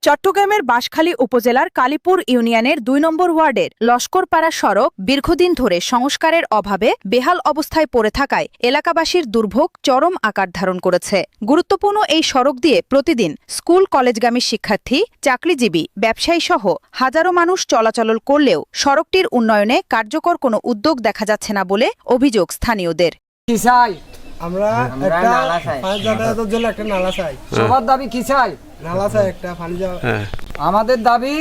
চট্টগ্রামের বাঁশখালী উপজেলার কালীপুর ইউনিয়নের ২ নম্বর ওয়ার্ডের লস্করপাড়া সড়ক দীর্ঘদিন ধরে সংস্কারের অভাবে বেহাল অবস্থায় পড়ে থাকায় এলাকাবাসীর দুর্ভোগ চরম আকার ধারণ করেছে। গুরুত্বপূর্ণ এই সড়ক দিয়ে প্রতিদিন স্কুল কলেজগামী শিক্ষার্থী, চাকরিজীবী, ব্যবসায়ী সহ হাজারো মানুষ চলাচল করলেও সড়কটির উন্নয়নে কার্যকর কোনো উদ্যোগ দেখা যাচ্ছে না বলে অভিযোগ স্থানীয়দের। আমরা একটা পানি যাতায়াতের জন্য একটা নালা চাই। সবার দাবি কি চাই? নালা চাই একটা পানি যাওয়া। আমাদের দাবি।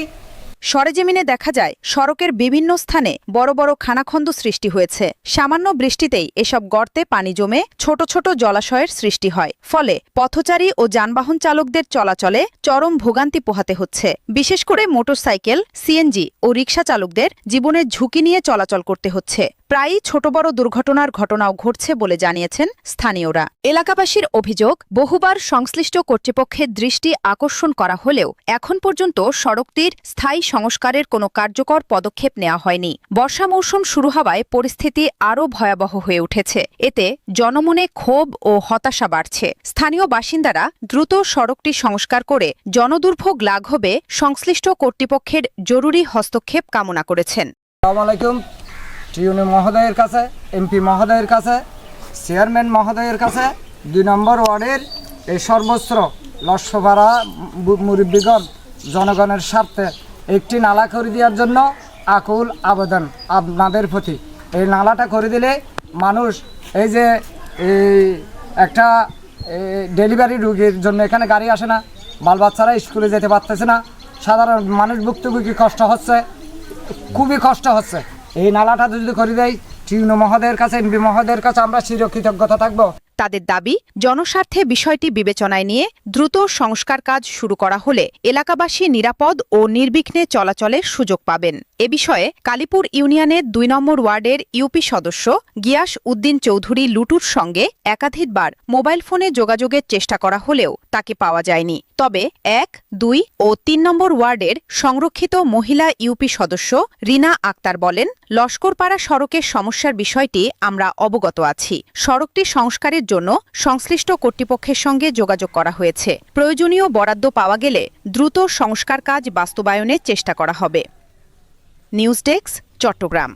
সরেজমিনে দেখা যায় সড়কের বিভিন্ন স্থানে বড় বড় খানাখন্দ সৃষ্টি হয়েছে। সামান্য বৃষ্টিতেই এসব গর্তে পানি জমে ছোট ছোট জলাশয়ের সৃষ্টি হয়। ফলে পথচারী ও যানবাহন চালকদের চলাচলে চরম ভোগান্তি পোহাতে হচ্ছে। বিশেষ করে মোটরসাইকেল, সিএনজি ও রিকশা চালকদের জীবনের ঝুঁকি নিয়ে চলাচল করতে হচ্ছে। প্রায়ই ছোট বড় দুর্ঘটনার ঘটনাও ঘটছে বলে জানিয়েছেন স্থানীয়রা। এলাকাবাসীর অভিযোগ, বহুবার সংশ্লিষ্ট কর্তৃপক্ষের দৃষ্টি আকর্ষণ করা হলেও এখন পর্যন্ত সড়কটির স্থায়ী সংস্কারের কোনো কার্যকর পদক্ষেপ নেওয়া হয়নি। বর্ষা মৌসুম শুরু হওয়ায় পরিস্থিতি আরও ভয়াবহ হয়ে উঠেছে। এতে জনমনে ক্ষোভ ও হতাশা বাড়ছে। স্থানীয় বাসিন্দারা দ্রুত সড়কটি সংস্কার করে জনদুর্ভোগ লাঘবে সংশ্লিষ্ট কর্তৃপক্ষের জরুরি হস্তক্ষেপ কামনা করেছেন। আসসালামু আলাইকুম। টিউনি মহোদয়ের কাছে, এমপি মহোদয়ের কাছে, চেয়ারম্যান মহোদয়ের কাছে ২ নম্বর ওয়ার্ডের এই সর্বস্ত্র লস্করপাড়া মুরব্বীগণ জনগণের স্বার্থে একটি নালা করে দেওয়ার জন্য আকুল আবেদন আপনাদের প্রতি। এই নালাটা করে দিলে মানুষ এই যে একটা ডেলিভারি রোগীর জন্য এখানে গাড়ি আসে না, বাল বাচ্চারা স্কুলে যেতে পারতেছে না, সাধারণ মানুষ ভুক্তভোগী কষ্ট হচ্ছে, খুবই কষ্ট হচ্ছে। এই নালাটা যদি করে দেয় টিউনো মহোদয়ের কাছে, এমপি মহোদয়ের কাছে আমরা চিরকৃতজ্ঞতা থাকবো। তাদের দাবি, জনস্বার্থে বিষয়টি বিবেচনায় নিয়ে দ্রুত সংস্কার কাজ শুরু করা হলে এলাকাবাসী নিরাপদ ও নির্বিঘ্নে চলাচলের সুযোগ পাবেন। এ বিষয়ে কালীপুর ইউনিয়নের ২ নম্বর ওয়ার্ডের ইউপি সদস্য গিয়াস উদ্দিন চৌধুরী লুটুর সঙ্গে একাধিকবার মোবাইল ফোনে যোগাযোগের চেষ্টা করা হলেও তাকে পাওয়া যায়নি। তবে ১, ২ ও ৩ নম্বর ওয়ার্ডের সংরক্ষিত মহিলা ইউপি সদস্য রিনা আক্তার বলেন, লস্করপাড়া সড়কের সমস্যার বিষয়টি আমরা অবগত আছি। সড়কটি সংস্কারের জন্য সংশ্লিষ্ট কর্তৃপক্ষের সঙ্গে যোগাযোগ করা হয়েছে। প্রয়োজনীয় বরাদ্দ পাওয়া গেলে দ্রুত সংস্কার কাজ বাস্তবায়নের চেষ্টা করা হবে। News desk, Chittagong.